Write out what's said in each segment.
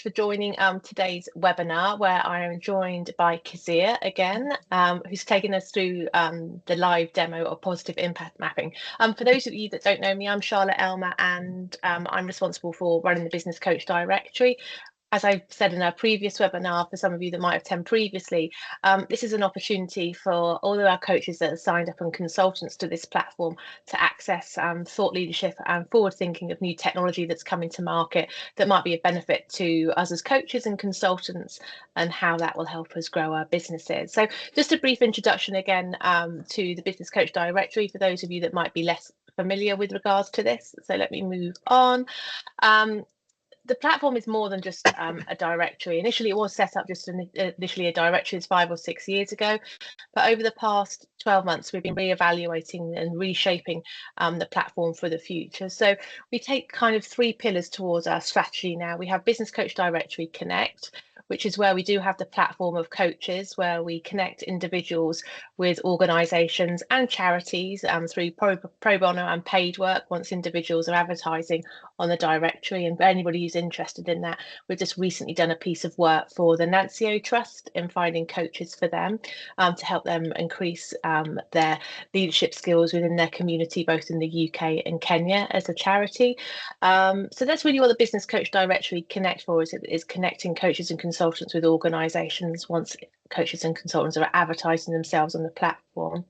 for joining today's webinar, where I am joined by Kezia again, who's taking us through the live demo of positive impact mapping. For those of you that don't know me, I'm Charlotte Elmer, and I'm responsible for running the Business Coach Directory. As I said in our previous webinar, for some of you that might have attended previously, this is an opportunity for all of our coaches that are signed up and consultants to this platform to access thought leadership and forward thinking of new technology that's coming to market that might be of benefit to us as coaches and consultants, and how that will help us grow our businesses. So just a brief introduction again to the Business Coach Directory for those of you that might be less familiar with regards to this. So let me move on. The platform is more than just a directory. Initially, it was set up just initially a directory 5 or 6 years ago, but over the past 12 months, we've been reevaluating and reshaping the platform for the future. So we take kind of 3 pillars towards our strategy now. We have Business Coach Directory Connect, which is where we do have the platform of coaches, where we connect individuals with organisations and charities through pro bono and paid work once individuals are advertising on the directory. And for anybody who's interested in that, we've just recently done a piece of work for the Nancio Trust in finding coaches for them to help them increase their leadership skills within their community, both in the UK and Kenya as a charity. So that's really what the Business Coach Directory Connect for is connecting coaches and consultants with organisations once coaches and consultants are advertising themselves on the platform.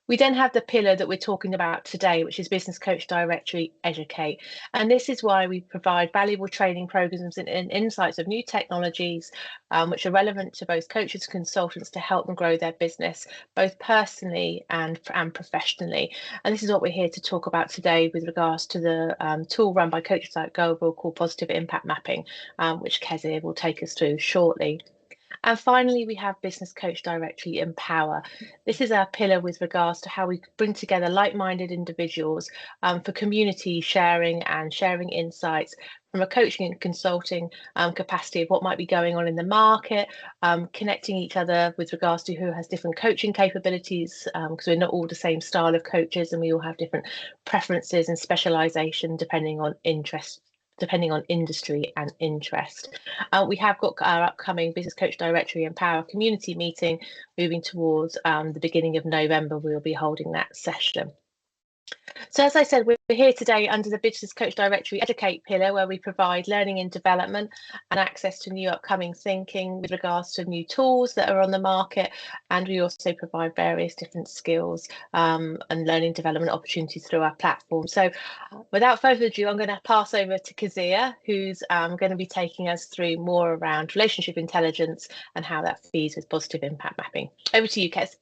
We then have the pillar that we're talking about today, which is Business Coach Directory Educate. And this is why we provide valuable training programs and insights of new technologies, which are relevant to both coaches and consultants to help them grow their business, both personally and professionally. And this is what we're here to talk about today with regards to the tool run by Coaches Like Global called Positive Impact Mapping, which Kezia will take us through shortly. And finally, we have Business Coach Directory Empower. This is our pillar with regards to how we bring together like-minded individuals for community sharing and sharing insights from a coaching and consulting capacity of what might be going on in the market, connecting each other with regards to who has different coaching capabilities, because we're not all the same style of coaches and we all have different preferences and specialisation depending on interest, depending on industry and interest. We have got our upcoming Business Coach Directory Empower community meeting moving towards the beginning of November. We'll be holding that session. So as I said, we're here today under the Business Coach Directory Educate pillar, where we provide learning and development and access to new upcoming thinking with regards to new tools that are on the market. And we also provide various different skills and learning development opportunities through our platform. So without further ado, I'm going to pass over to Kezia, who's going to be taking us through more around relationship intelligence and how that feeds with positive impact mapping. Over to you, Kez.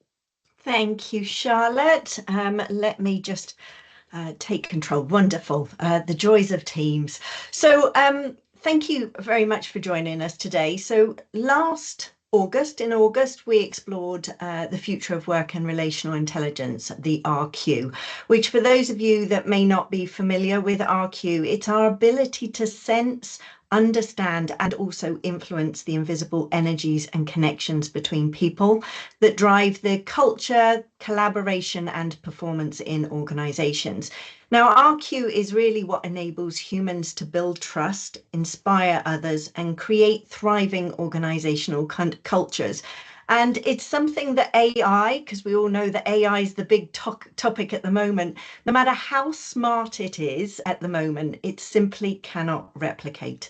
Thank you, Charlotte. Let me just take control. Wonderful. The joys of teams. So thank you very much for joining us today. So in August, we explored the future of work and relational intelligence, the RQ, which for those of you that may not be familiar with RQ, it's our ability to sense, understand and also influence the invisible energies and connections between people that drive the culture, collaboration and performance in organisations. Now, RQ is really what enables humans to build trust, inspire others and create thriving organisational cultures. And it's something that AI, because we all know that AI is the big topic at the moment, no matter how smart it is at the moment, it simply cannot replicate.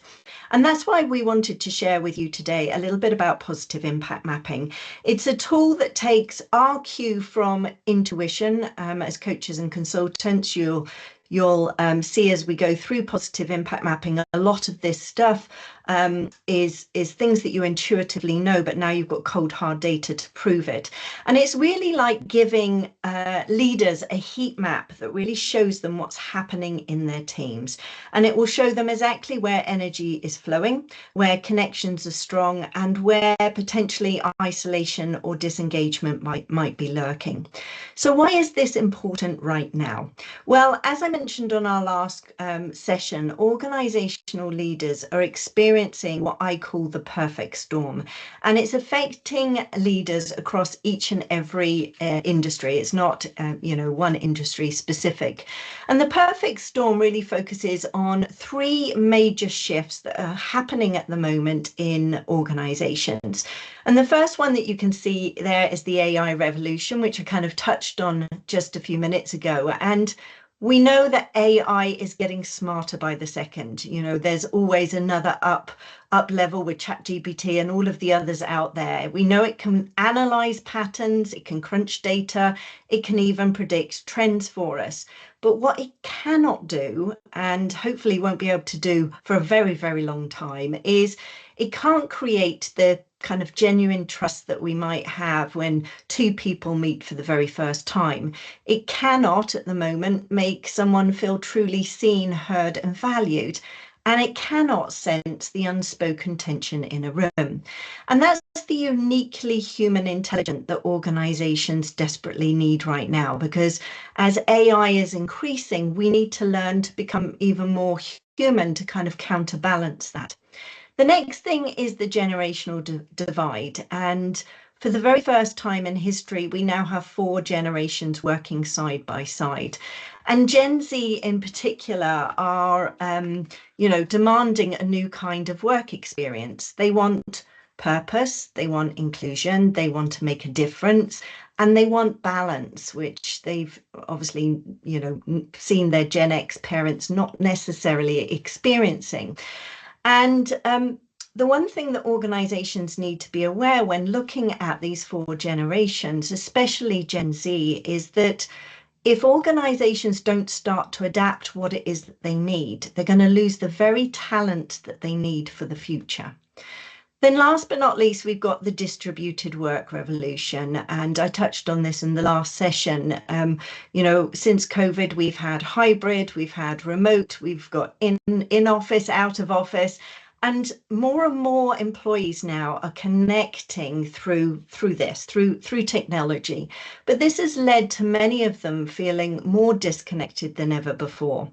And that's why we wanted to share with you today a little bit about positive impact mapping. It's a tool that takes RQ from intuition. As coaches and consultants, you'll see as we go through positive impact mapping, a lot of this stuff is things that you intuitively know, but now you've got cold hard data to prove it. And it's really like giving leaders a heat map that really shows them what's happening in their teams. And it will show them exactly where energy is flowing, where connections are strong, and where potentially isolation or disengagement might be lurking. So why is this important right now? Well, as I mentioned on our last session, organisational leaders are experiencing experiencing what I call the perfect storm, and it's affecting leaders across each and every industry. It's not, one industry specific. And the perfect storm really focuses on three major shifts that are happening at the moment in organizations. And the first one that you can see there is the AI revolution, which I kind of touched on just a few minutes ago. And we know that AI is getting smarter by the second. There's always another up level with ChatGPT and all of the others out there. We know it can analyze patterns, it can crunch data, it can even predict trends for us. But what it cannot do, and hopefully won't be able to do for a very, very long time, is it can't create the kind of genuine trust that we might have when two people meet for the very first time. It cannot, at the moment, make someone feel truly seen, heard, and valued. And it cannot sense the unspoken tension in a room. And that's the uniquely human intelligence that organizations desperately need right now, because as AI is increasing, we need to learn to become even more human to kind of counterbalance that. The next thing is the generational divide. And for the very first time in history, we now have 4 generations working side by side. And Gen Z in particular are, demanding a new kind of work experience. They want purpose, they want inclusion, they want to make a difference, and they want balance, which they've obviously, seen their Gen X parents not necessarily experiencing. And the one thing that organizations need to be aware when looking at these 4 generations, especially Gen Z, is that if organizations don't start to adapt what it is that they need, they're going to lose the very talent that they need for the future. Then last but not least, we've got the distributed work revolution. And I touched on this in the last session. Since COVID, we've had hybrid, we've had remote, we've got in office, out of office. And more employees now are connecting through technology. But this has led to many of them feeling more disconnected than ever before.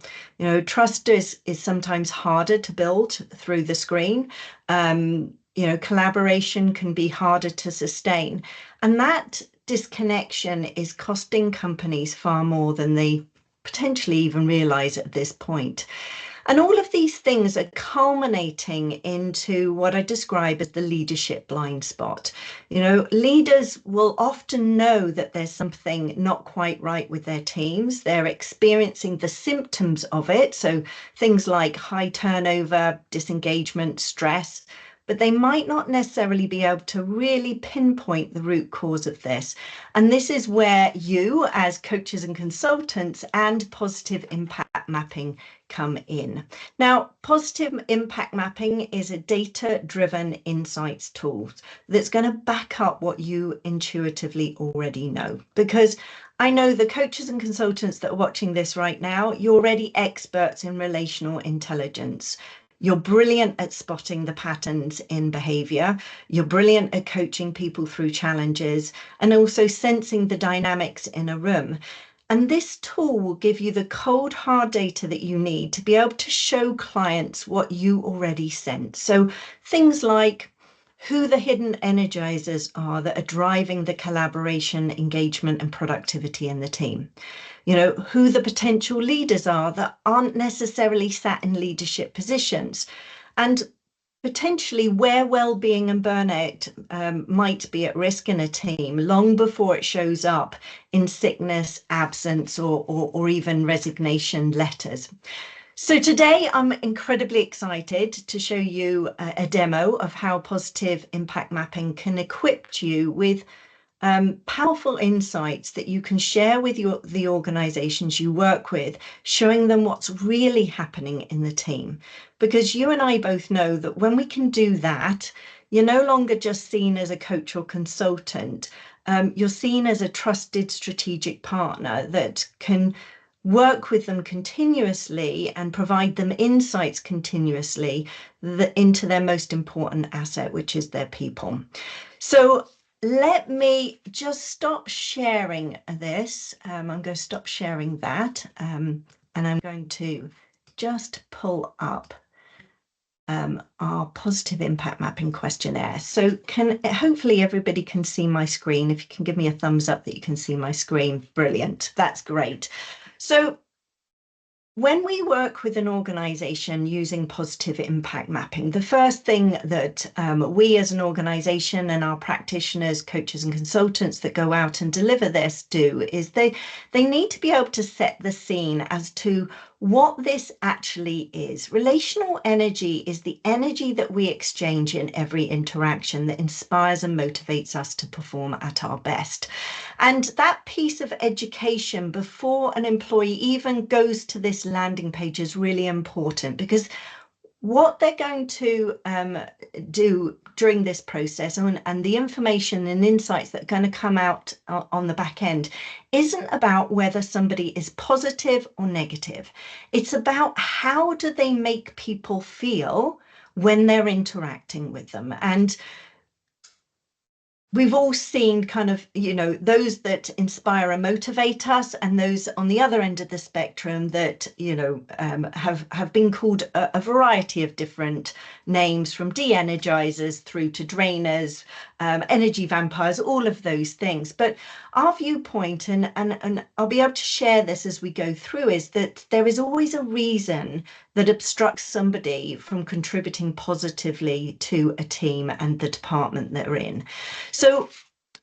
Trust is sometimes harder to build through the screen. Collaboration can be harder to sustain. And that disconnection is costing companies far more than they potentially even realize at this point. And all of these things are culminating into what I describe as the leadership blind spot. Leaders will often know that there's something not quite right with their teams. They're experiencing the symptoms of it. So things like high turnover, disengagement, stress, but they might not necessarily be able to really pinpoint the root cause of this. And this is where you, as coaches and consultants, and positive impact mapping come in. Now, positive impact mapping is a data-driven insights tool that's going to back up what you intuitively already know. Because I know the coaches and consultants that are watching this right now, you're already experts in relational intelligence. You're brilliant at spotting the patterns in behavior. You're brilliant at coaching people through challenges and also sensing the dynamics in a room. And this tool will give you the cold, hard data that you need to be able to show clients what you already sense. So things like who the hidden energizers are that are driving the collaboration, engagement, and productivity in the team. Who the potential leaders are that aren't necessarily sat in leadership positions, and potentially where well-being and burnout might be at risk in a team long before it shows up in sickness, absence, or even resignation letters. So today I'm incredibly excited to show you a demo of how positive impact mapping can equip you with powerful insights that you can share with the organizations you work with, showing them what's really happening in the team. Because you and I both know that when we can do that, you're no longer just seen as a coach or consultant. You're seen as a trusted strategic partner that can work with them continuously and provide them insights continuously into their most important asset, which is their people. So let me just stop sharing this. I'm going to stop sharing that, and I'm going to just pull up our positive impact mapping questionnaire. So hopefully everybody can see my screen. If you can give me a thumbs up that you can see my screen, brilliant. That's great. So when we work with an organisation using positive impact mapping, the first thing that we as an organisation and our practitioners, coaches and consultants that go out and deliver this do is they need to be able to set the scene as to what this actually is. Relational energy is the energy that we exchange in every interaction that inspires and motivates us to perform at our best. And that piece of education before an employee even goes to this landing page is really important, because what they're going to do during this process and the information and insights that are going to come out on the back end isn't about whether somebody is positive or negative. It's about how do they make people feel when they're interacting with them. And we've all seen kind of, those that inspire and motivate us, and those on the other end of the spectrum that, have been called a variety of different names, from de-energizers through to drainers, energy vampires, all of those things. But our viewpoint, and I'll be able to share this as we go through, is that there is always a reason that obstructs somebody from contributing positively to a team and the department they're in. So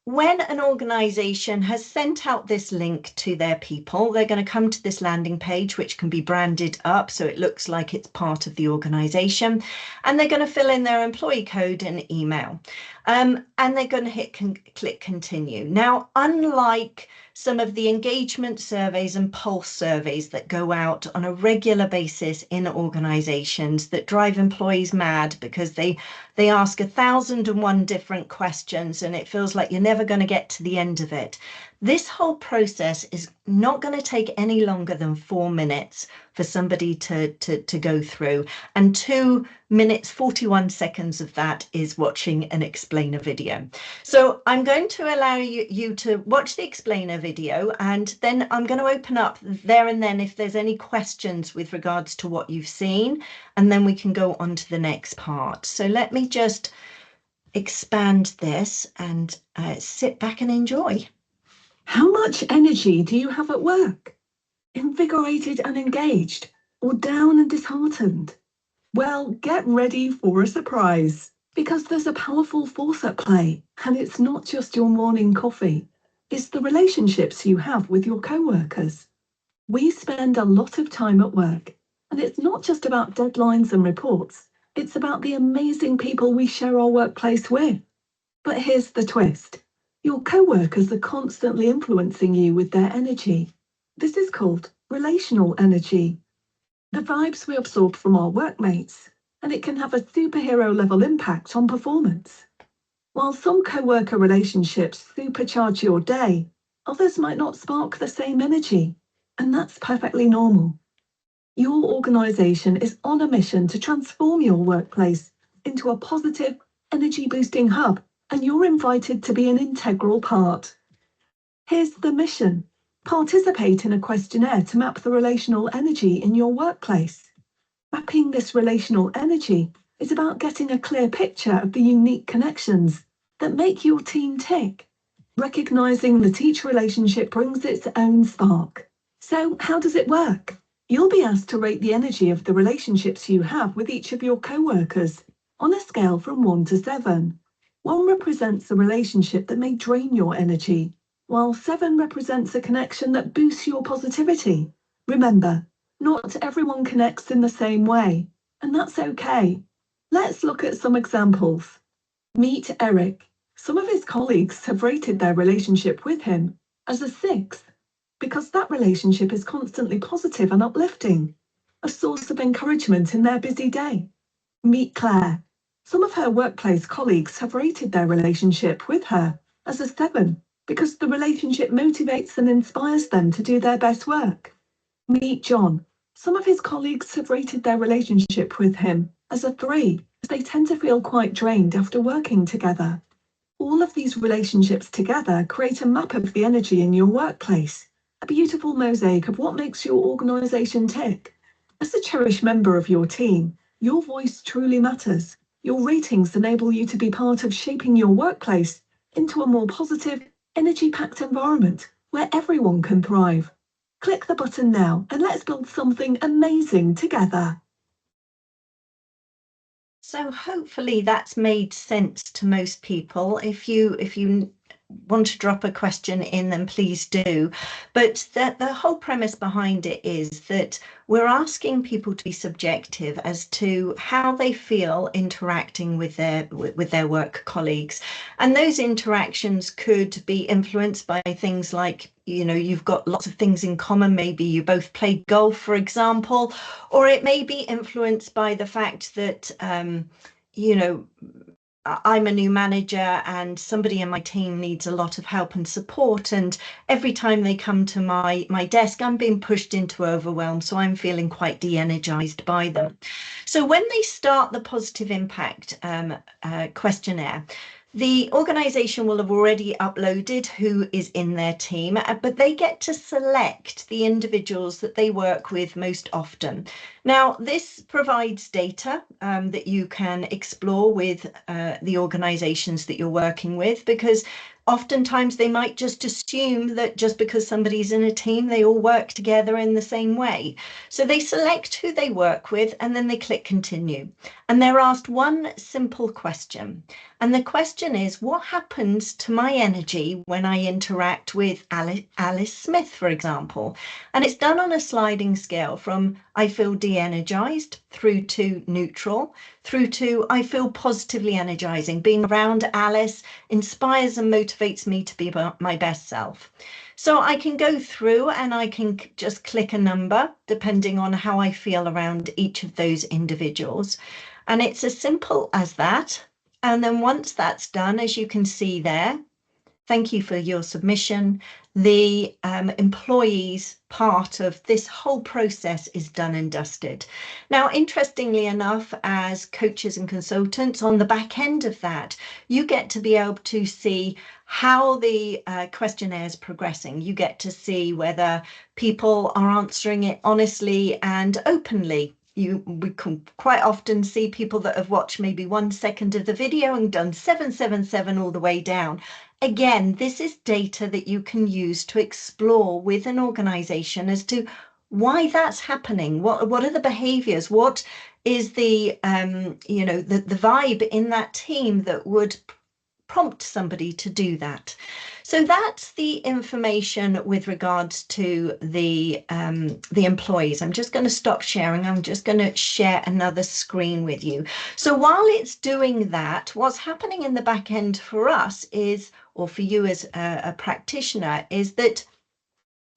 when an organisation has sent out this link to their people, they're going to come to this landing page, which can be branded up so it looks like it's part of the organisation, and they're going to fill in their employee code and email, and they're going to click continue. Now, unlike some of the engagement surveys and pulse surveys that go out on a regular basis in organisations that drive employees mad because they ask 1,001 different questions and it feels like you're never going to get to the end of it. This whole process is not going to take any longer than 4 minutes for somebody to go through, and 2 minutes 41 seconds of that is watching an explainer video. So I'm going to allow you to watch the explainer video, and then I'm going to open up there and then if there's any questions with regards to what you've seen, and then we can go on to the next part. So let me just expand this and sit back and enjoy. How much energy do you have at work? Invigorated and engaged, or down and disheartened? Well, get ready for a surprise, because there's a powerful force at play, and it's not just your morning coffee. It's the relationships you have with your co-workers. We spend a lot of time at work, and it's not just about deadlines and reports. It's about the amazing people we share our workplace with. But here's the twist. Your co-workers are constantly influencing you with their energy. This is called relational energy. The vibes we absorb from our workmates, and it can have a superhero-level impact on performance. While some co-worker relationships supercharge your day, others might not spark the same energy, and that's perfectly normal. Your organisation is on a mission to transform your workplace into a positive, energy-boosting hub, and you're invited to be an integral part. Here's the mission. Participate in a questionnaire to map the relational energy in your workplace. Mapping this relational energy is about getting a clear picture of the unique connections that make your team tick. Recognizing that each relationship brings its own spark. So how does it work? You'll be asked to rate the energy of the relationships you have with each of your co-workers on a scale from 1 to 7. 1 represents a relationship that may drain your energy, while 7 represents a connection that boosts your positivity. Remember, not everyone connects in the same way, and that's okay. Let's look at some examples. Meet Eric. Some of his colleagues have rated their relationship with him as a 6, because that relationship is constantly positive and uplifting, a source of encouragement in their busy day. Meet Claire. Some of her workplace colleagues have rated their relationship with her as a 7, because the relationship motivates and inspires them to do their best work. Meet John. Some of his colleagues have rated their relationship with him as a 3, as they tend to feel quite drained after working together. All of these relationships together create a map of the energy in your workplace, a beautiful mosaic of what makes your organisation tick. As a cherished member of your team, Your voice truly matters. Your ratings enable you to be part of shaping your workplace into a more positive, energy-packed environment where everyone can thrive. Click the button now and let's build something amazing together. So hopefully that's made sense to most people. If you want to drop a question in, then please do. But the whole premise behind it is that we're asking people to be subjective as to how they feel interacting with their work colleagues. And those interactions could be influenced by things like, you know, you've got lots of things in common. Maybe you both play golf, for example, or it may be influenced by the fact that, you know, I'm a new manager and somebody in my team needs a lot of help and support, and every time they come to my desk, I'm being pushed into overwhelm, so I'm feeling quite de-energized by them. So when they start the positive impact questionnaire, the organisation will have already uploaded who is in their team, but they get to select the individuals that they work with most often. Now, this provides data that you can explore with the organisations that you're working with, because oftentimes they might just assume that just because somebody's in a team, they all work together in the same way. So they select who they work with and then they click continue. And they're asked one simple question. And the question is, what happens to my energy when I interact with Alice Smith, for example? And it's done on a sliding scale from I feel de-energized through to neutral, through to I feel positively energizing. Being around Alice inspires and motivates me to be my best self. So I can go through and I can just click a number depending on how I feel around each of those individuals. And it's as simple as that. And then once that's done, as you can see there, thank you for your submission. The employees part of this whole process is done and dusted. Now, interestingly enough, as coaches and consultants on the back end of that, you get to be able to see how the questionnaire is progressing. You get to see whether people are answering it honestly and openly. We can quite often see people that have watched maybe 1 second of the video and done 777 all the way down. Again, this is data that you can use to explore with an organisation as to why that's happening. What are the behaviours? What is the you know, the vibe in that team that would prompt somebody to do that? So that's the information with regards to the employees. I'm just going to stop sharing. I'm just going to share another screen with you. So while it's doing that, what's happening in the back end for us is, or for you as a practitioner, is that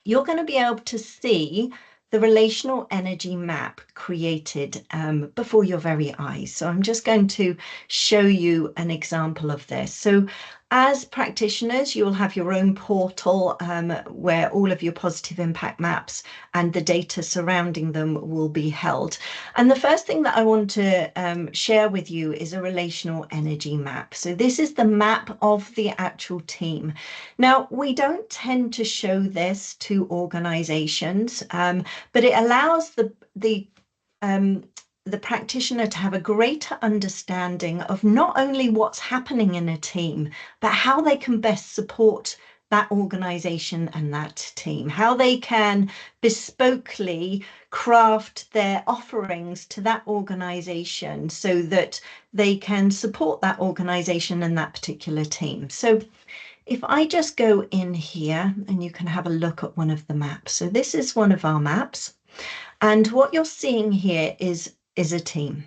you're going to be able to see the relational energy map created before your very eyes. So I'm just going to show you an example of this. So as practitioners, you'll have your own portal where all of your positive impact maps and the data surrounding them will be held. And the first thing that I want to share with you is a relational energy map. So this is the map of the actual team. Now, we don't tend to show this to organizations, but it allows the practitioner to have a greater understanding of not only what's happening in a team, but how they can best support that organisation and that team, how they can bespokely craft their offerings to that organisation so that they can support that organisation and that particular team. So if I just go in here and you can have a look at one of the maps. So this is one of our maps. And what you're seeing here is a team.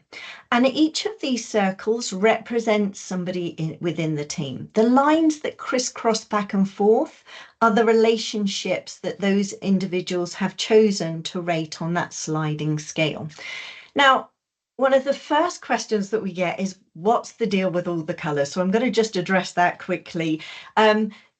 And each of these circles represents somebody within the team. The lines that crisscross back and forth are the relationships that those individuals have chosen to rate on that sliding scale. Now, one of the first questions that we get is, what's the deal with all the colours? So I'm going to just address that quickly.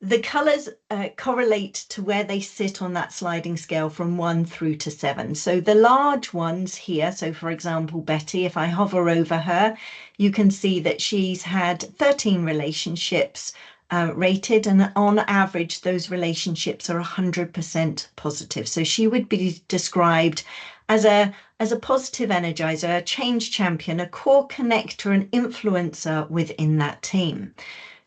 The colours correlate to where they sit on that sliding scale from 1 through to 7. So the large ones here, so for example, Betty, if I hover over her, you can see that she's had 13 relationships rated, and on average, those relationships are 100% positive. So she would be described as a as a positive energizer, a change champion, a core connector and influencer within that team.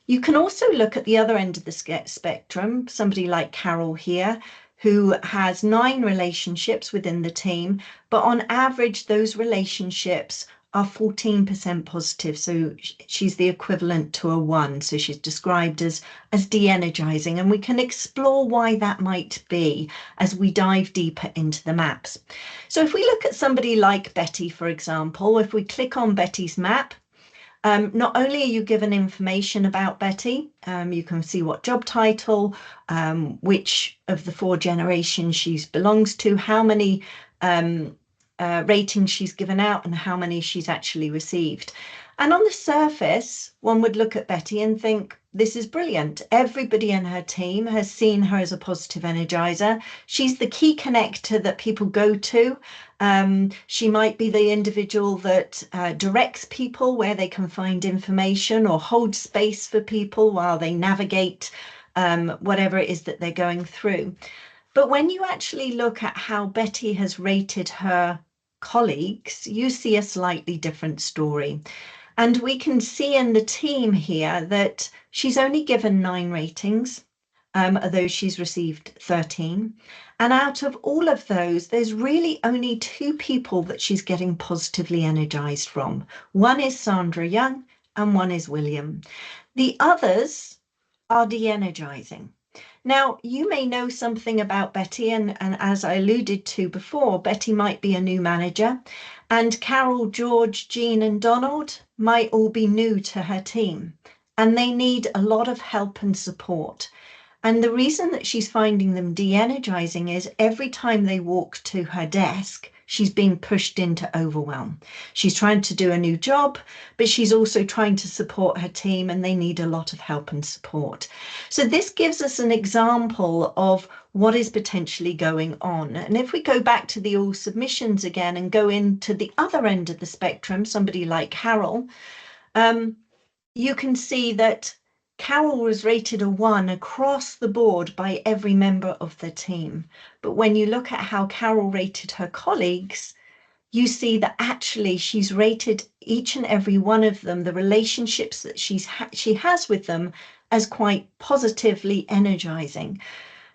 You can also look at the other end of the spectrum, somebody like Carol here, who has 9 relationships within the team, but on average, those relationships are 14% positive. So she's the equivalent to a 1. So she's described as de-energizing, and we can explore why that might be as we dive deeper into the maps. So if we look at somebody like Betty, for example, if we click on Betty's map, not only are you given information about Betty, you can see what job title, which of the 4 generations she belongs to, how many ratings she's given out, and how many she's actually received. And on the surface, one would look at Betty and think, this is brilliant. Everybody in her team has seen her as a positive energizer. She's the key connector that people go to. She might be the individual that directs people where they can find information or hold space for people while they navigate whatever it is that they're going through. But when you actually look at how Betty has rated her colleagues, you see a slightly different story. And we can see in the team here that she's only given 9 ratings, although she's received 13. And out of all of those, there's really only 2 people that she's getting positively energized from. One is Sandra Young and one is William. The others are de-energizing. Now, you may know something about Betty, and as I alluded to before, Betty might be a new manager, and Carol, George, Jean and Donald might all be new to her team, and they need a lot of help and support. And the reason that she's finding them de-energizing is every time they walk to her desk, she's being pushed into overwhelm. She's trying to do a new job, but she's also trying to support her team, and they need a lot of help and support. So this gives us an example of what is potentially going on. And if we go back to the all submissions again and go into the other end of the spectrum, somebody like Carol, you can see that Carol was rated a 1 across the board by every member of the team. But when you look at how Carol rated her colleagues, you see that actually she's rated each and every one of them, the relationships that she has with them, as quite positively energizing.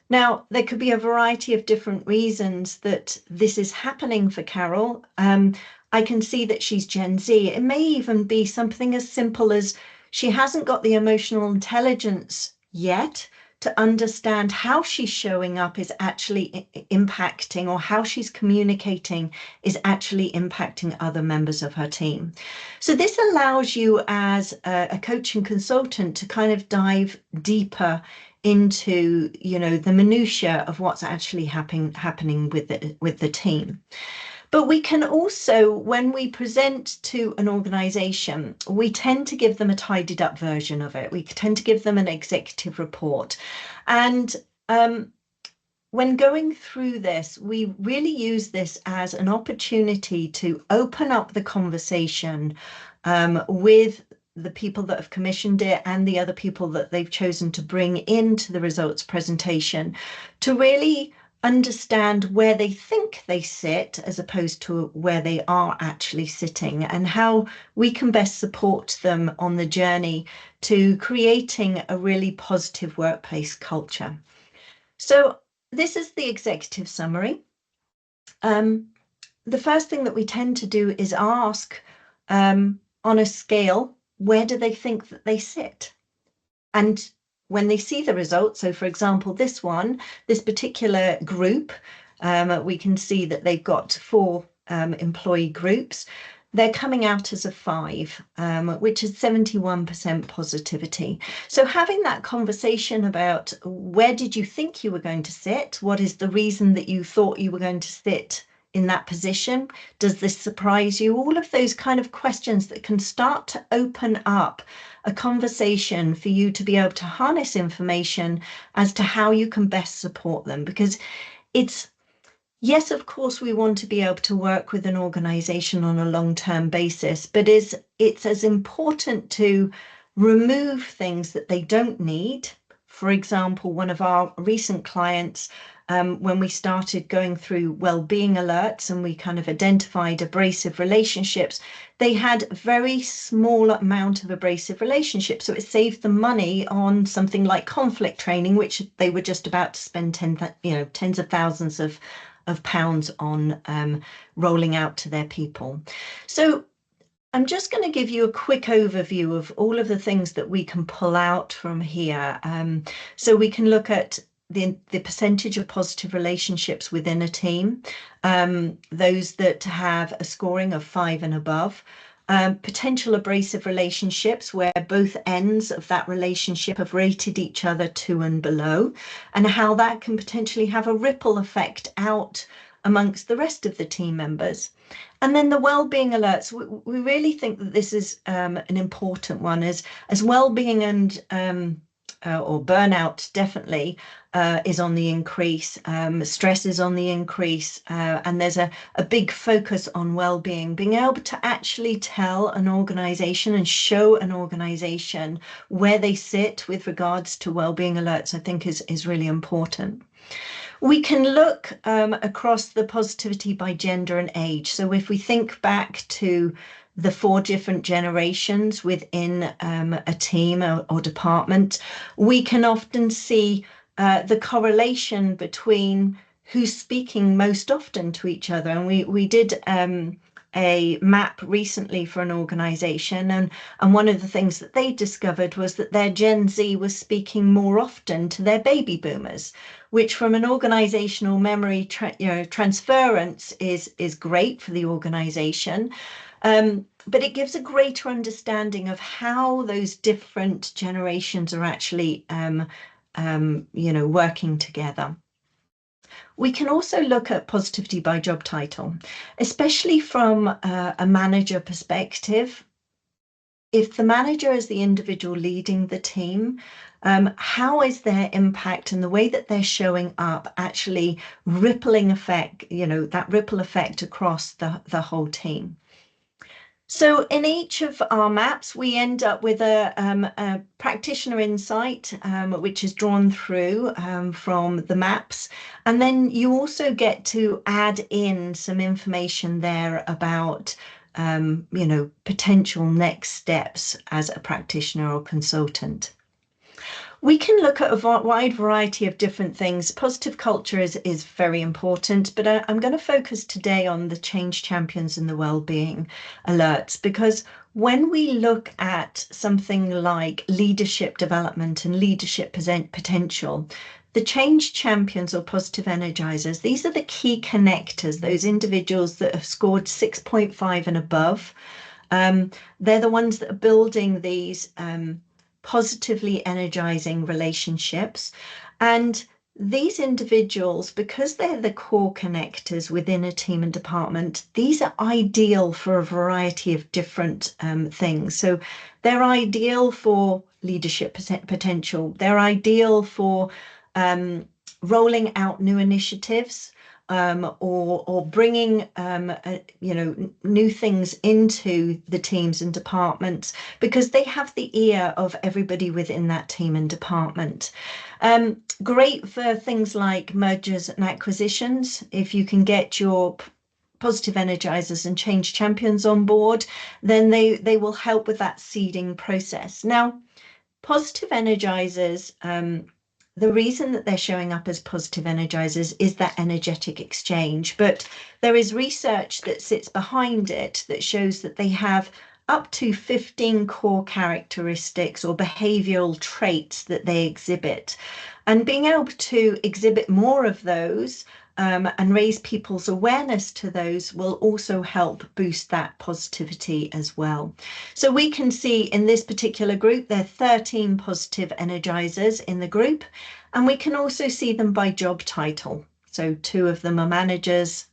Now, there could be a variety of different reasons that this is happening for Carol. I can see that she's Gen Z. It may even be something as simple as she hasn't got the emotional intelligence yet to understand how she's showing up is actually impacting, or how she's communicating is actually impacting other members of her team. So this allows you as a coach and consultant to kind of dive deeper into, the minutiae of what's actually happening with the team. But we can also, when we present to an organisation, we tend to give them a tidied up version of it. We tend to give them an executive report. And when going through this, we really use this as an opportunity to open up the conversation with the people that have commissioned it and the other people that they've chosen to bring into the results presentation, to really understand where they think they sit as opposed to where they are actually sitting, and how we can best support them on the journey to creating a really positive workplace culture. So this is the executive summary. The first thing that we tend to do is ask on a scale, where do they think that they sit? And when they see the results, so for example, this particular group, we can see that they've got 4 employee groups. They're coming out as a 5, which is 71% positivity. So having that conversation about where did you think you were going to sit? What is the reason that you thought you were going to sit in that position? Does this surprise you? All of those kind of questions that can start to open up a conversation for you to be able to harness information as to how you can best support them. Because yes, of course, we want to be able to work with an organisation on a long-term basis, but it's as important to remove things that they don't need. For example, one of our recent clients when we started going through well-being alerts and we kind of identified abrasive relationships, they had a very small amount of abrasive relationships. So it saved them money on something like conflict training, which they were just about to spend tens of thousands of pounds on rolling out to their people. So I'm just going to give you a quick overview of all of the things that we can pull out from here. So we can look at the percentage of positive relationships within a team, those that have a scoring of 5 and above, potential abrasive relationships where both ends of that relationship have rated each other 2 and below, and how that can potentially have a ripple effect out amongst the rest of the team members. And then the well-being alerts, we really think that this is an important one, as well-being and or burnout definitely is on the increase, stress is on the increase, and there's a big focus on well-being. Being able to actually tell an organisation and show an organisation where they sit with regards to well-being alerts, I think is really important. We can look across the positivity by gender and age. So if we think back to the 4 different generations within a team or department, we can often see the correlation between who's speaking most often to each other. And we did a map recently for an organisation, and one of the things that they discovered was that their Gen Z was speaking more often to their baby boomers, which from an organisational memory transference is great for the organisation. But it gives a greater understanding of how those different generations are actually working together. We can also look at positivity by job title, especially from a manager perspective. If the manager is the individual leading the team, how is their impact and the way that they're showing up actually rippling effect, that ripple effect across the whole team? So in each of our maps, we end up with a practitioner insight, which is drawn through from the maps. And then you also get to add in some information there about, potential next steps as a practitioner or consultant. We can look at a wide variety of different things. Positive culture is very important, but I'm going to focus today on the change champions and the well-being alerts, because when we look at something like leadership development and leadership potential, the change champions or positive energizers, these are the key connectors, those individuals that have scored 6.5 and above. They're the ones that are building these positively energizing relationships. And these individuals, because they're the core connectors within a team and department, these are ideal for a variety of different things. So they're ideal for leadership potential. They're ideal for rolling out new initiatives, or bringing new things into the teams and departments, because they have the ear of everybody within that team and department. Great for things like mergers and acquisitions. If you can get your positive energizers and change champions on board, then they will help with that seeding process. Now, positive energizers, the reason that they're showing up as positive energizers is that energetic exchange, but there is research that sits behind it that shows that they have up to 15 core characteristics or behavioral traits that they exhibit. And being able to exhibit more of those and raise people's awareness to those will also help boost that positivity as well. So we can see in this particular group, there are 13 positive energizers in the group, and we can also see them by job title. So 2 of them are managers,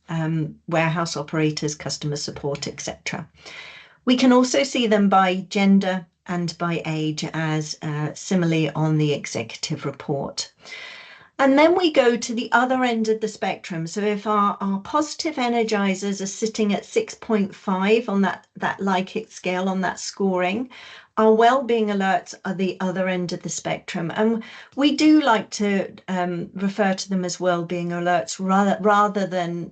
warehouse operators, customer support, etc. We can also see them by gender and by age, as similarly on the executive report. And then we go to the other end of the spectrum. So if our positive energizers are sitting at 6.5 on that Likert scale, on that scoring, Our well-being alerts are the other end of the spectrum, and we do like to refer to them as well-being alerts rather than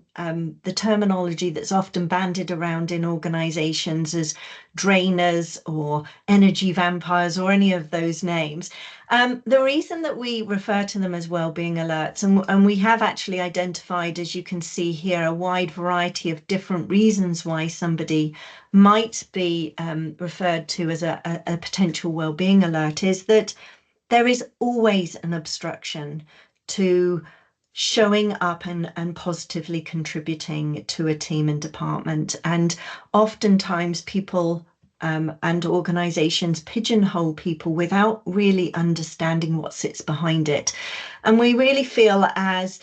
the terminology that's often bandied around in organisations as drainers or energy vampires or any of those names. The reason that we refer to them as well-being alerts, and we have actually identified, as you can see here, a wide variety of different reasons why somebody might be referred to as a potential well-being alert, is that there is always an obstruction to showing up and positively contributing to a team and department. And oftentimes people and organisations pigeonhole people without really understanding what sits behind it. And we really feel as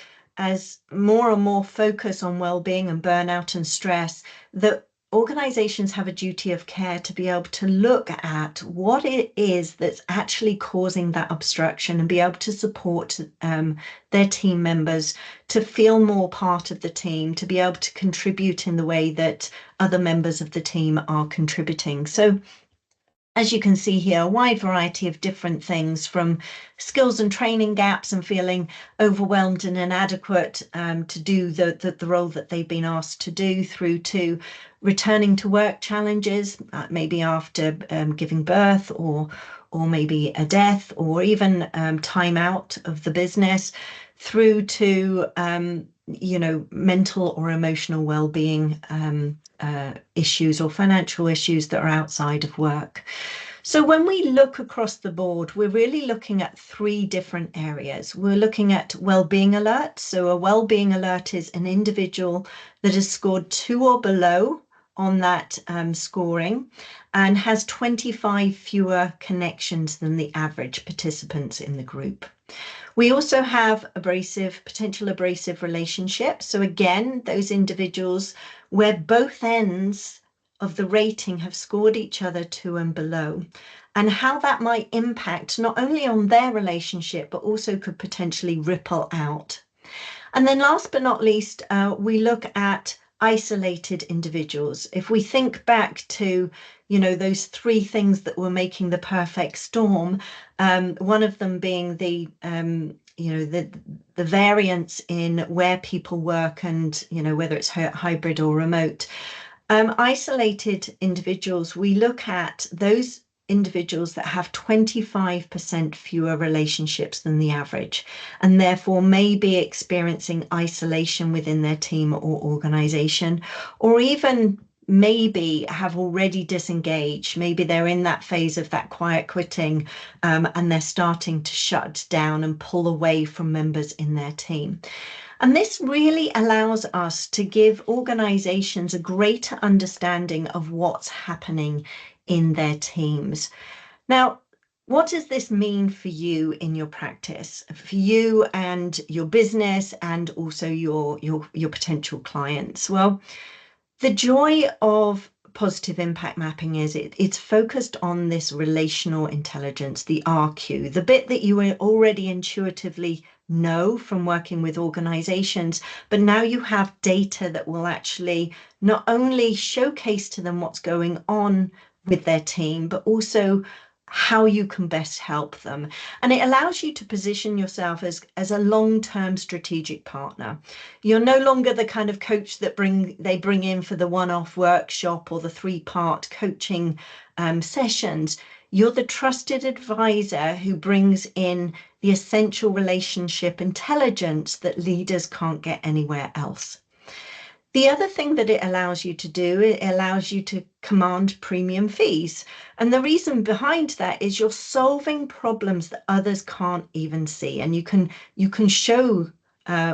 more and more focus on well-being and burnout and stress, that organisations have a duty of care to be able to look at what it is that's actually causing that obstruction and be able to support their team members to feel more part of the team, to be able to contribute in the way that other members of the team are contributing. So as you can see here, a wide variety of different things, from skills and training gaps and feeling overwhelmed and inadequate to do the role that they've been asked to do, through to returning to work challenges, maybe after giving birth or maybe a death, or even time out of the business, through to mental or emotional well-being issues or financial issues that are outside of work. So when we look across the board, we're really looking at three different areas. We're looking at well-being alerts. So a well-being alert is an individual that has scored 2 or below on that scoring and has 25 fewer connections than the average participants in the group. We also have potential abrasive relationships. So again, those individuals where both ends of the rating have scored each other 2 and below, and how that might impact not only on their relationship, but also could potentially ripple out. And then last but not least, we look at isolated individuals. If we think back to, those 3 things that were making the perfect storm, one of them being the variance in where people work and, whether it's hybrid or remote. Isolated individuals, we look at those individuals that have 25% fewer relationships than the average, and therefore may be experiencing isolation within their team or organization, or even maybe have already disengaged. Maybe they're in that phase of that quiet quitting, and they're starting to shut down and pull away from members in their team. And this really allows us to give organizations a greater understanding of what's happening in their teams. Now, what does this mean for you in your practice, for you and your business, and also your potential clients? Well, the joy of positive impact mapping is it's focused on this relational intelligence, the RQ, the bit that you already intuitively know from working with organizations, but now you have data that will actually not only showcase to them what's going on with their team, but also how you can best help them. And it allows you to position yourself as a long-term strategic partner. You're no longer the kind of coach that they bring in for the one-off workshop or the 3-part coaching sessions. You're the trusted advisor who brings in the essential relationship intelligence that leaders can't get anywhere else. The other thing that it allows you to do, it allows you to command premium fees. And the reason behind that is you're solving problems that others can't even see. And you can show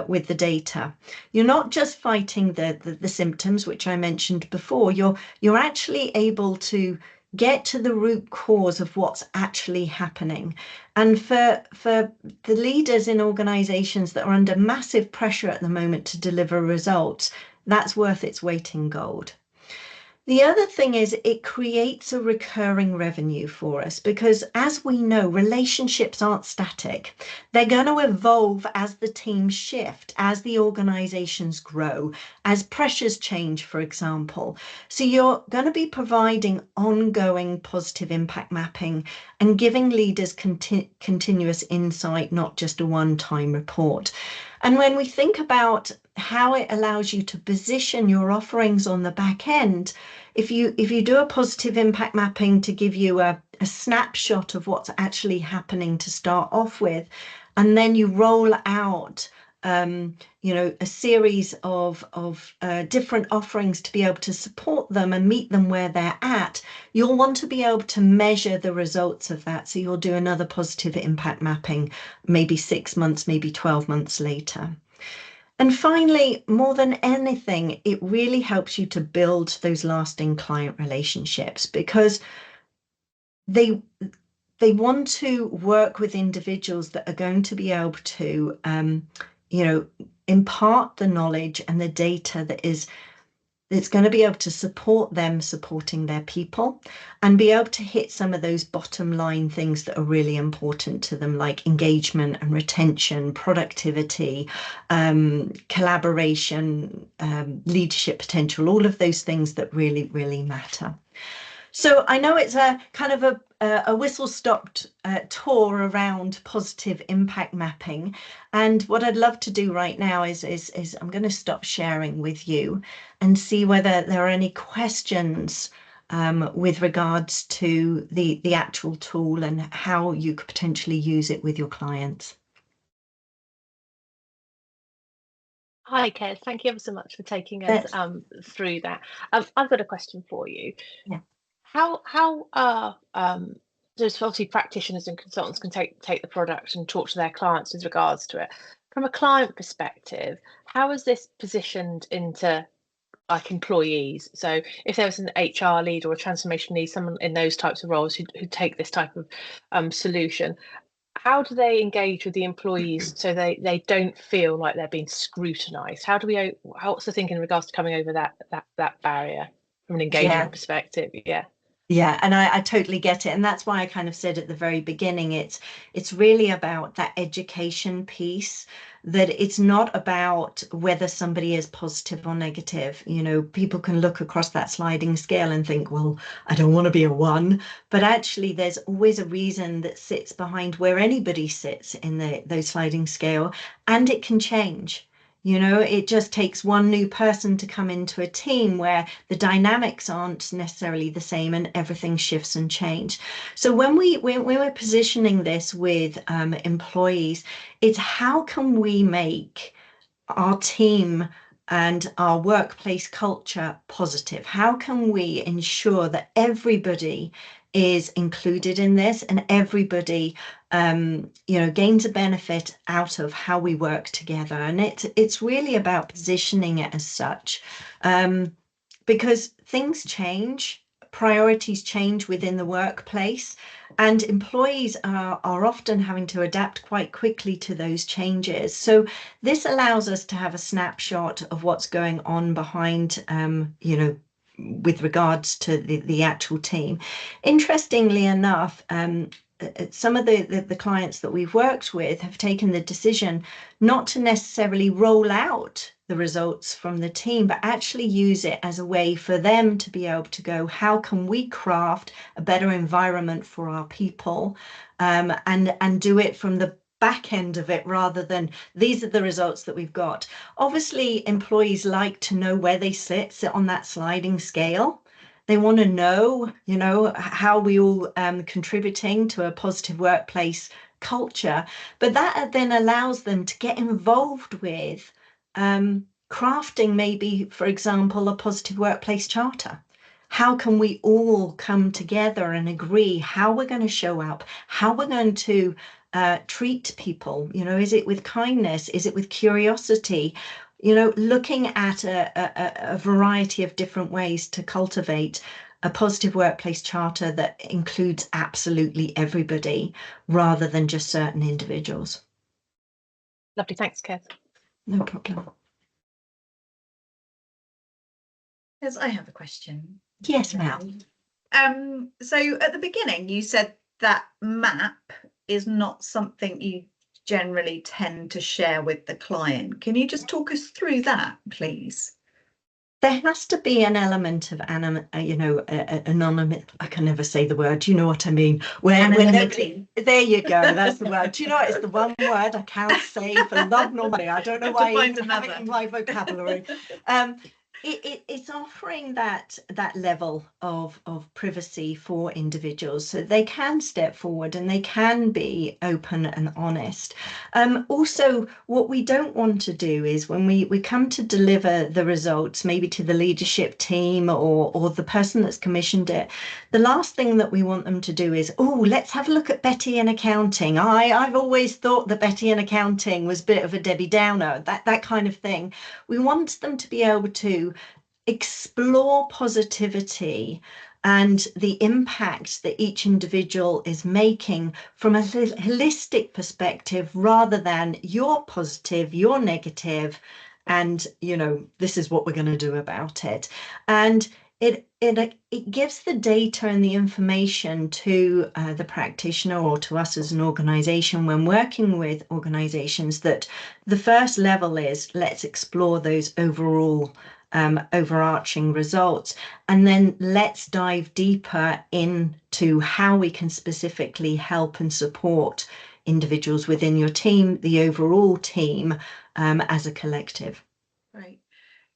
with the data. You're not just fighting the symptoms, which I mentioned before. You're actually able to get to the root cause of what's actually happening. And for the leaders in organizations that are under massive pressure at the moment to deliver results, that's worth its weight in gold. The other thing is it creates a recurring revenue for us because, as we know, relationships aren't static. They're going to evolve as the teams shift, as the organizations grow, as pressures change, for example. So you're going to be providing ongoing positive impact mapping and giving leaders continuous insight, not just a one-time report. And when we think about how it allows you to position your offerings on the back end, if you do a positive impact mapping to give you a snapshot of what's actually happening to start off with, and then you roll out a series of different offerings to be able to support them and meet them where they're at, you'll want to be able to measure the results of that. So you'll do another positive impact mapping, maybe 6 months, maybe 12 months later. And finally, more than anything, it really helps you to build those lasting client relationships because they want to work with individuals that are going to be able to, impart the knowledge and the data that's going to be able to support them supporting their people and be able to hit some of those bottom line things that are really important to them, like engagement and retention, productivity, collaboration, leadership potential, all of those things that really, really matter. So I know it's a kind of a whistle-stopped tour around positive impact mapping. And what I'd love to do right now is I'm going to stop sharing with you and see whether there are any questions with regards to the actual tool and how you could potentially use it with your clients. Hi, Kez. Thank you ever so much for taking us through that. I've got a question for you. Yeah. How there's obviously practitioners and consultants can take the product and talk to their clients with regards to it. From a client perspective, how is this positioned into like employees? So if there was an HR lead or a transformation lead, someone in those types of roles who take this type of solution, how do they engage with the employees so they don't feel like they're being scrutinized? What's the thinking in regards to coming over that barrier from an engagement perspective? Yeah, and I totally get it. And that's why I kind of said at the very beginning, it's really about that education piece, that it's not about whether somebody is positive or negative. You know, people can look across that sliding scale and think, well, I don't want to be a 1, but actually there's always a reason that sits behind where anybody sits in those sliding scale, and it can change. You know, it just takes one new person to come into a team where the dynamics aren't necessarily the same and everything shifts and change. So when we're positioning this with employees, it's how can we make our team and our workplace culture positive? How can we ensure that everybody is included in this and everybody gains a benefit out of how we work together? And it's really about positioning it as such, because things change, priorities change within the workplace, and employees are often having to adapt quite quickly to those changes. So this allows us to have a snapshot of what's going on behind, with regards to the actual team. Interestingly enough, some of the clients that we've worked with have taken the decision not to necessarily roll out the results from the team, but actually use it as a way for them to be able to go, how can we craft a better environment for our people, and do it from the back end of it rather than these are the results that we've got. Obviously, employees like to know where they sit on that sliding scale. They want to know, how we all contributing to a positive workplace culture, but that then allows them to get involved with crafting maybe, for example, a positive workplace charter. How can we all come together and agree how we're going to show up, how we're going to treat people? Is it with kindness? Is it with curiosity? Looking at a variety of different ways to cultivate a positive workplace charter that includes absolutely everybody rather than just certain individuals. Lovely, thanks, Kez. No problem. Yes, I have a question. Yes, Mel. So at the beginning, you said that map is not something you generally tend to share with the client. Can you just talk us through that, please? There has to be an element of anonymous. I can never say the word. Do you know what I mean? When nobody, there you go. That's the word. Do you know what? It's the one word I can't say for love nor money. I don't know why I even have it in my vocabulary. It's offering that level of privacy for individuals, so they can step forward and they can be open and honest. Also, what we don't want to do is when we come to deliver the results, maybe to the leadership team or the person that's commissioned it, the last thing that we want them to do is, oh, let's have a look at Betty in accounting. I've always thought that Betty in accounting was a bit of a Debbie Downer, that kind of thing. We want them to be able to explore positivity and the impact that each individual is making from a holistic perspective, rather than you're positive, you're negative, and this is what we're going to do about it. And it gives the data and the information to the practitioner or to us as an organisation when working with organisations, that the first level is let's explore those overall overarching results, and then let's dive deeper into how we can specifically help and support individuals within your team, the overall team, as a collective. Right.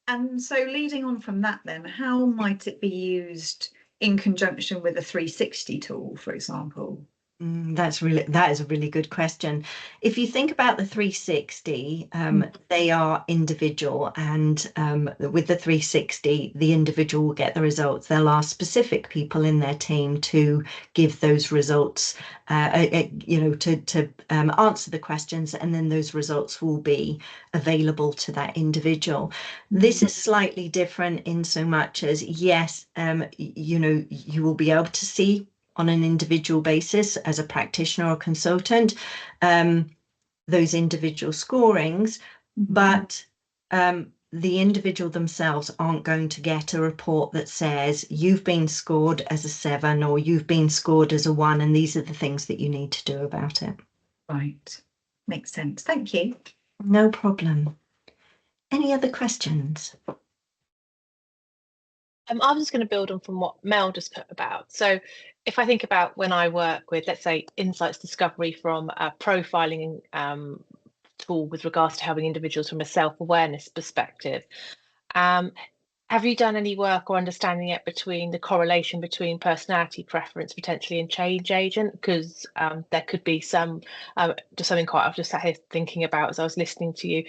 And so leading on from that, then, how might it be used in conjunction with a 360 tool, for example? That is a really good question. If you think about the 360, they are individual, and with the 360, the individual will get the results. They'll ask specific people in their team to give those results, to answer the questions, and then those results will be available to that individual. This is slightly different in so much as, yes, you will be able to see on an individual basis as a practitioner or consultant, those individual scorings, but the individual themselves aren't going to get a report that says you've been scored as a 7 or you've been scored as a 1, and these are the things that you need to do about it. Right. Makes sense. Thank you. No problem. Any other questions? I was just going to build on from what Mel just put about. So if I think about when I work with, let's say, insights discovery from a profiling tool with regards to helping individuals from a self-awareness perspective, have you done any work or understanding it between the correlation between personality preference potentially and change agent? Because there could be some, just something quite I've just sat here thinking about as I was listening to you.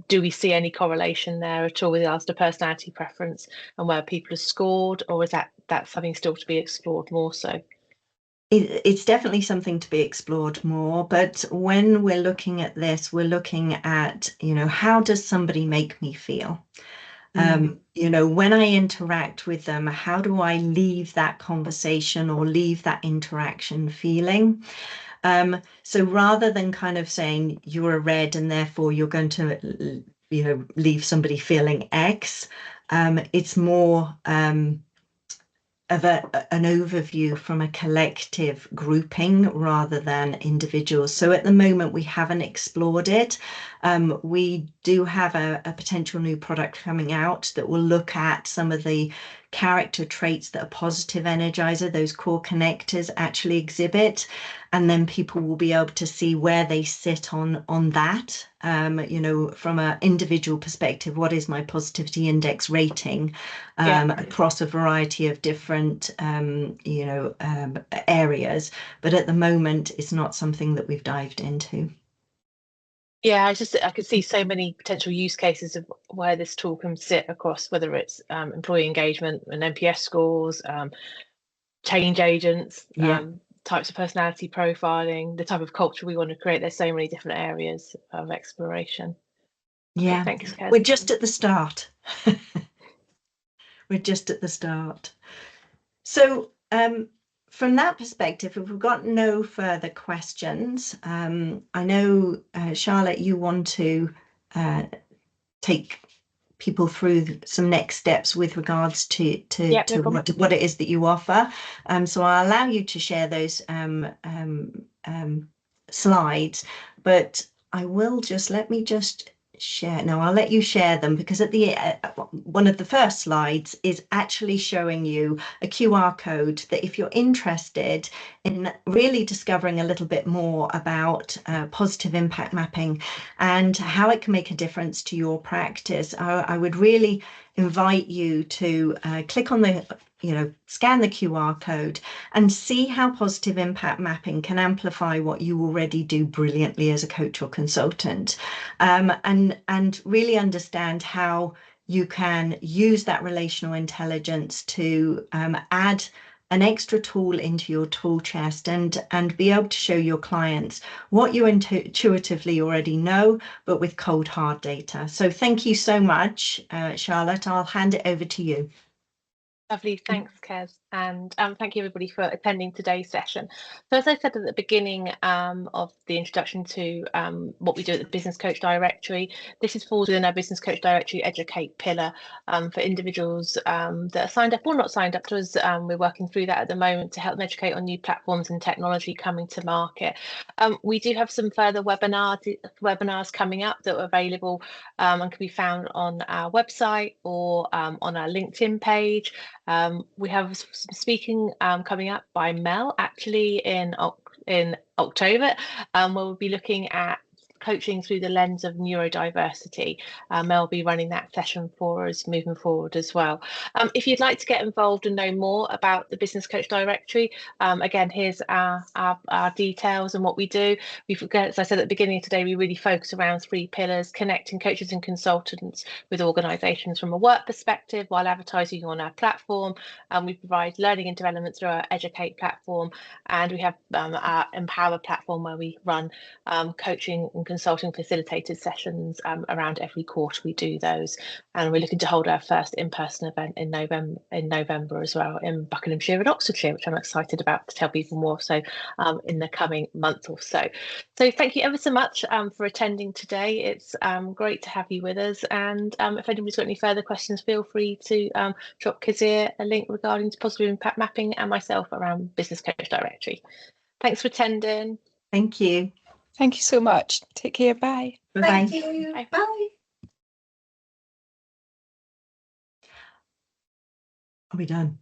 Do we see any correlation there at all with regards to personality preference and where people are scored, or is that something still to be explored more so? It's definitely something to be explored more, but when we're looking at this, we're looking at, how does somebody make me feel? When I interact with them, how do I leave that conversation or leave that interaction feeling? So rather than kind of saying you're a red and therefore you're going to, leave somebody feeling X, it's more of an overview from a collective grouping rather than individuals. So at the moment we haven't explored it. We do have a potential new product coming out that will look at some of the character traits that a positive energizer, those core connectors, actually exhibit, and then people will be able to see where they sit on that. From an individual perspective, what is my positivity index rating across a variety of different areas, but at the moment it's not something that we've dived into. Yeah, I could see so many potential use cases of where this tool can sit across, whether it's employee engagement and NPS scores, change agents, types of personality profiling, the type of culture we want to create. There's so many different areas of exploration. Yeah, okay, thanks, Kez. We're just at the start. We're just at the start. So from that perspective, if we've got no further questions, I know, Charlotte, you want to take people through some next steps with regards to Yeah, no problem. what it is that you offer. So I'll allow you to share those slides, but I will just, let me just share. No, I'll let you share them, because at the one of the first slides is actually showing you a QR code that if you're interested in really discovering a little bit more about positive impact mapping and how it can make a difference to your practice, I would really invite you to click on the, scan the QR code and see how positive impact mapping can amplify what you already do brilliantly as a coach or consultant, and really understand how you can use that relational intelligence to add an extra tool into your tool chest and be able to show your clients what you intuitively already know, but with cold hard data. So thank you so much, Charlotte. I'll hand it over to you. Lovely, thanks, Kez, and thank you everybody for attending today's session. So as I said at the beginning of the introduction to what we do at the Business Coach Directory, this is falls within our Business Coach Directory Educate pillar for individuals that are signed up or not signed up to us. We're working through that at the moment to help them educate on new platforms and technology coming to market. We do have some further webinars coming up that are available and can be found on our website or on our LinkedIn page. We have some speaking coming up by Mel actually in October. We'll be looking at coaching through the lens of neurodiversity. Mel will be running that session for us moving forward as well. If you'd like to get involved and know more about the Business Coach Directory, again, here's our details and what we do. As I said at the beginning of today, we really focus around 3 pillars: connecting coaches and consultants with organisations from a work perspective while advertising on our platform. We provide learning and development through our Educate platform, and we have our Empower platform where we run coaching and consulting facilitated sessions around every quarter. We do those, and we're looking to hold our first in-person event in November as well in Buckinghamshire and Oxfordshire, which I'm excited about to tell people more so in the coming month or so. So thank you ever so much for attending today. It's great to have you with us, and if anybody's got any further questions, feel free to drop Kezia a link regarding to positive impact mapping and myself around Business Coach Directory. Thanks for attending. Thank you. Thank you so much. Take care. Bye. Bye-bye. Thank you. Bye. Bye. Are we done?